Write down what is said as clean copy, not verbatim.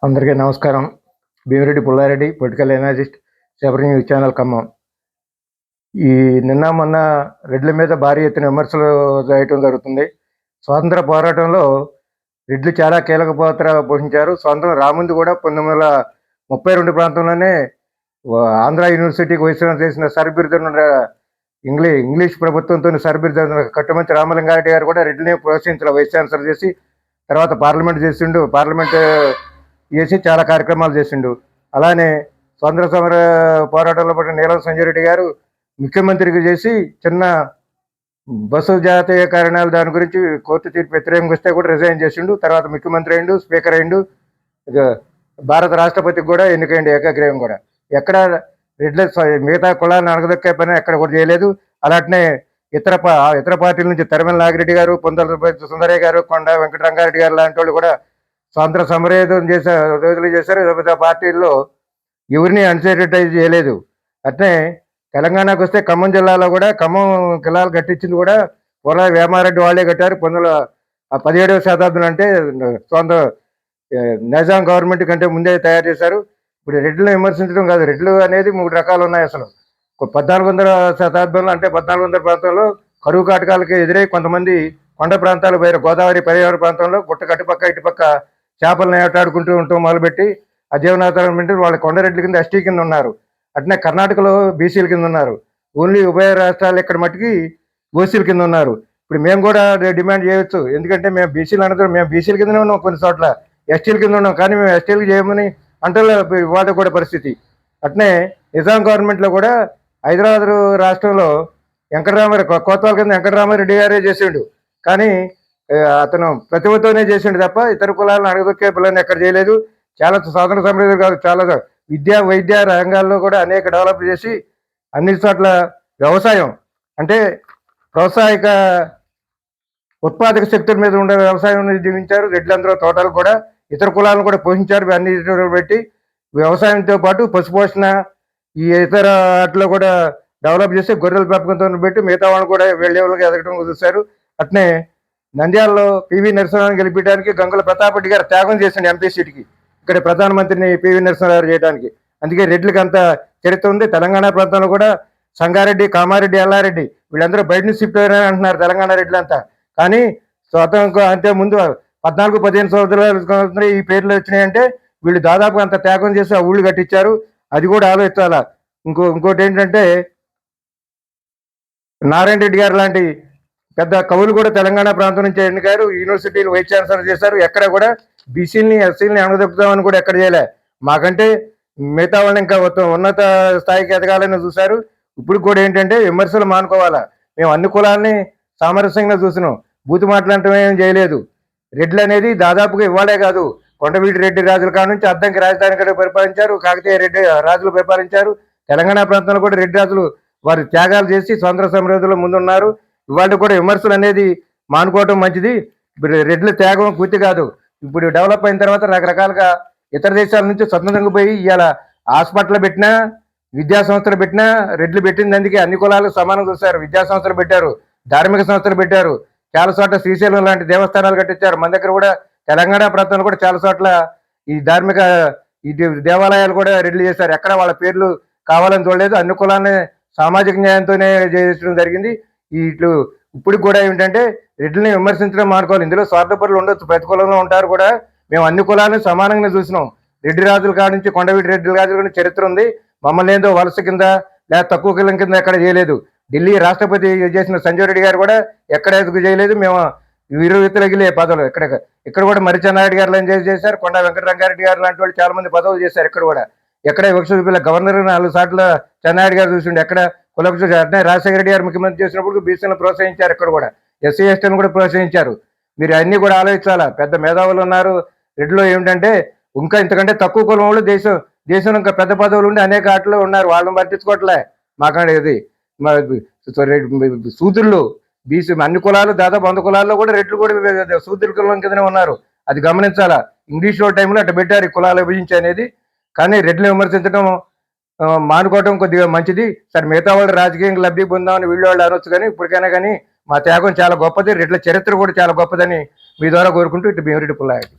అందరికీ నమస్కారం. Bhimireddy Pullareddy, political analyst, Shabari news channel Khammam. ఈ నిన్న మొన్న రెడ్ల మీద భారీ ఎత్తున విమర్శలు చేయటం జరుగుతుంది. స్వాతంత్ర పోరాటంలో రెడ్లు చాలా కీలక పాత్ర పోషించారు. స్వాతంత్రం రాముందు కూడా 1932 ప్రాంతంలోనే ఆంధ్ర యూనివర్సిటీకి వైస్రాం చేసిన సర్బిరుదున్న ఇంగ్లీష్ ప్రభుత్వంతో సర్బిరుదున్న కట్టుమంచి రామలింగారెడ్డి గారు కూడా రెడ్లని ప్రోత్సహించారు. వైస్ ఛాన్సలర్ చేసి తర్వాత పార్లమెంట్ చేసిండు. పార్లమెంట్ చేసి చాలా కార్యక్రమాలు చేసిండు. అలానే స్వాతంత్ర సమర పోరాటంలో పడిన నీలం సంజయ్ రెడ్డి గారు ముఖ్యమంత్రికి చేసి చిన్న బస్సు జాతీయ కారణాలు దాని గురించి కోర్టు తీర్పు వ్యతిరేకంగా వస్తే కూడా రిజైన్ చేసిండు. తర్వాత ముఖ్యమంత్రి అయిండు, స్పీకర్ అయిండు, భారత రాష్ట్రపతికి కూడా ఎన్నికైండు ఏకగ్రీవం కూడా. ఎక్కడ రెడ్ల మిగతా కులాలను అణగదొక్కే పని ఎక్కడ కూడా చేయలేదు. అలాంటినే ఇతర పార్టీల నుంచి తరిమల నాగిరెడ్డి గారు, పొందల సుందరయ్య గారు, కొండ వెంకటరంగారెడ్డి గారు లాంటి వాళ్ళు కూడా స్వాతంత్ర సమరయోధం రోజులు చేశారు. వివిధ పార్టీల్లో ఎవరిని అన్సెక్యూరిటైజ్ చేయలేదు. అట్నే తెలంగాణకు వస్తే ఖమ్మం జిల్లాలో కూడా ఖమ్మం కిలాలు కట్టించింది కూడా పొల వేమారెడ్డి వాళ్ళే కట్టారు. 17వ శతాబ్దం అంటే స్వాతంత్ర నిజాం గవర్నమెంట్ కంటే ముందే తయారు చేశారు. ఇప్పుడు రెడ్లను విమర్శించడం కాదు. రెడ్లు అనేది 3 రకాలు ఉన్నాయి. అసలు 1400వ శతాబ్దంలో అంటే 1400 ప్రాంతంలో కరువు కాటకాలకి ఎదురై కొంతమంది కొండ ప్రాంతాలు పోయారు. గోదావరి పరివార ప్రాంతంలో గుట్ట కట్టుపక్క ఇటుపక్క చేపలను ఏటాడుకుంటూ ఉంటాం మొదలుపెట్టి ఆ జీవనాధారం పెట్టి వాళ్ళ కొండరెడ్ల కింద ఎస్టీ కింద ఉన్నారు. అట్నే కర్ణాటకలో బీసీల కింద ఉన్నారు. ఓన్లీ ఉభయ రాష్ట్రాలు ఇక్కడ మట్టుకి ఓసీల కింద ఉన్నారు. ఇప్పుడు మేము కూడా డిమాండ్ చేయవచ్చు. ఎందుకంటే మేము బీసీలు అనంతరం మేము బీసీల కిందనే ఉన్నాం, కొన్ని చోట్ల ఎస్టీల కింద ఉన్నాం. కానీ మేము ఎస్టీలకు చేయమని అంటే వాళ్ళ కూడా పరిస్థితి. అట్నే నిజాం గవర్నమెంట్లో కూడా హైదరాబాద్ రాష్ట్రంలో కోతవాల కింద వెంకటరామారెడ్డి గారే చేసిండు. కానీ అతను ప్రతిభతోనే చేసిండు తప్ప ఇతర కులాలను అడగదొక్కే పిల్లల్ని ఎక్కడ చేయలేదు. చాలా స్వాతంత్ర సమృద్ధి కాదు, చాలా వైద్య రంగాల్లో కూడా అనేక డెవలప్ చేసి అన్ని చోట్ల వ్యవసాయం అంటే ప్రోత్సాహక ఉత్పాదక శక్తుల మీద ఉండే వ్యవసాయం జీవించారు. రెడ్లందరూ తోటలు కూడా ఇతర కులాలను కూడా పోషించారు. అన్ని పెట్టి వ్యవసాయంతో పాటు పశుపోషణ ఈ ఇతర వాటిలో కూడా డెవలప్ చేసి గొర్రెల పెంపకంతో పెట్టి మిగతా వాళ్ళు కూడా వెళ్ళేవాళ్ళకి ఎదగడం చూశారు. అట్నే నంద్యాలలో పివి నరసింహారావు గెలిపించడానికి గంగుల ప్రతాప్ రెడ్డి గారు త్యాగం చేసిండు ఎంపీ సీట్కి, ఇక్కడ ప్రధానమంత్రిని పివి నరసింహారావు చేయడానికి. అందుకే రెడ్లకి అంత చరిత్ర ఉంది. తెలంగాణ ప్రాంతంలో కూడా సంగారెడ్డి, కామారెడ్డి, ఎల్లారెడ్డి వీళ్ళందరూ బయట నుంచి షిఫ్ట్ అయ్యారని అంటున్నారు తెలంగాణ రెడ్లంతా. కానీ స్వాతంత్రం అంటే ముందు 14-15 సంవత్సరాలు ఈ పేర్లు వచ్చినాయంటే వీళ్ళు దాదాపు అంత త్యాగం చేసి ఆ ఊళ్ళు కట్టించారు. అది కూడా ఆలోచించాలా. ఇంకోటి ఏంటంటే నారాయణ రెడ్డి గారు లాంటి పెద్ద కవులు కూడా తెలంగాణ ప్రాంతం నుంచి ఎన్నికారు. యూనివర్సిటీలు వైస్ ఛాన్సలర్ చేశారు. ఎక్కడ కూడా బీసీలని ఎస్సీలని అణగదొక్కుతామని కూడా ఎక్కడ చేయలే. మాకంటే మిగతా వాళ్ళని ఇంకా ఉన్నత స్థాయికి ఎదగాలని చూశారు. ఇప్పుడు కూడా ఏంటంటే విమర్శలు మానుకోవాలా. మేము అన్ని కులాలని సామరస్యంగా చూసినాం. బూతు మాట్లాడటం ఏం చేయలేదు. రెడ్లు అనేది దాదాపుగా ఇవ్వాలే కాదు, కొండవీటి రెడ్డి రాజుల కాడ నుంచి అద్దంకి రాజధాని కూడా పరిపాలించారు. కాకతీయ రెడ్డి రాజులు పరిపాలించారు. తెలంగాణ ప్రాంతంలో కూడా రెడ్డి రాజులు వారి త్యాగాలు చేసి స్వాతంత్ర సమృద్ధిలో ముందున్నారు. ఇవాళ కూడా విమర్శలు అనేది మానుకోవటం మంచిది. రెడ్ల త్యాగం పూర్తి కాదు. ఇప్పుడు డెవలప్ అయిన తర్వాత రకరకాలుగా ఇతర దేశాల నుంచి స్వతంత్రంగా పోయి ఇవాళ హాస్పిటల్ పెట్టినా, విద్యా సంస్థలు పెట్టినా రెడ్లు పెట్టింది. అందుకే అన్ని కులాలు సమానంగా చూస్తారు. విద్యా సంస్థలు పెట్టారు, ధార్మిక సంస్థలు పెట్టారు. చాలా చోట్ల శ్రీశైలం లాంటి దేవస్థానాలు కట్టించారు. మన దగ్గర కూడా తెలంగాణ ప్రాంతంలో కూడా చాలా చోట్ల ఈ ధార్మిక ఈ దేవాలయాలు కూడా రెడ్లు చేశారు. ఎక్కడ వాళ్ళ పేర్లు కావాలని చూడలేదు. అన్ని కులాన్ని సామాజిక న్యాయంతోనే చేయడం జరిగింది. ఇట్లు ఇప్పుడు కూడా ఏంటంటే రెడ్లని విమర్శించడం మానుకోవాలి. ఇందులో స్వార్థపరులు ఉండొచ్చు, ప్రతి కులంలో ఉంటారు కూడా. మేము అన్ని కులాలను సమానంగా చూసినాం. రెడ్డి రాజుల కాడ నుంచి కొండవీటి రెడ్డి రాజుల గురించి చరిత్ర ఉంది. మమ్మల్ని ఏందో వలస కింద లేదా తక్కువ కులం కింద ఎక్కడ చేయలేదు. ఢిల్లీ రాష్ట్రపతి చేసిన సంజయ్ రెడ్డి గారు కూడా ఎక్కడ ఎదుగు చేయలేదు. మేము విరువితులగిలే పదవులు ఇక్కడ కూడా మరిచెన్నారెడ్డి గారు చేశారు. కొండ వెంకటరంగారెడ్డి గారు లాంటి వాళ్ళు చాలా మంది పదవులు చేశారు. ఇక్కడ కూడా ఎక్కడ వివక్ష చూపిల్ల గవర్నర్ 4 సార్లు చెన్నారెడ్డి గారు చూసిండు. ఎక్కడ కులక్ష అంటే రాజశేఖర రెడ్డి గారు ముఖ్యమంత్రి చేసినప్పుడు బీసీలను ప్రోత్సహించారు. ఇక్కడ కూడా ఎస్సీ ఎస్టీలను కూడా ప్రోత్సహించారు. మీరు అన్ని కూడా ఆలోచించాలా. పెద్ద మేధావులు ఉన్నారు రెడ్డిలో. ఏమిటంటే ఇంకా ఇంతకంటే తక్కువ కులం వాళ్ళు దేశంలో ఇంకా పెద్ద పదవులు ఉండి అనేక ఆటలు ఉన్నారు. వాళ్ళని పట్టించుకోవట్లే. మాకంటే శూద్రులు బీసీ అన్ని కులాలు దాదాపు 100 కులాల్లో కూడా రెడ్లు కూడా శూద్రుల కులం కిందనే ఉన్నారు. అది గమనించాలా. ఇంగ్లీష్ టైంలో అట్లా పెట్టారు కులాలు విభజించి అనేది. కానీ రెడ్లు విమర్శించడం మానుకోవటం కొద్దిగా మంచిది. సరే మిగతా వాళ్ళు రాజకీయంగా లబ్ధి పొందామని వీళ్ళు వాళ్ళు అనొచ్చు. కానీ ఇప్పటికైనా కానీ మా త్యాగం చాలా గొప్పది. రెడ్ల చరిత్ర కూడా చాలా గొప్పదని మీ ద్వారా కోరుకుంటూ ఇటు భీమిరెడ్డి పుల్లారెడ్డి.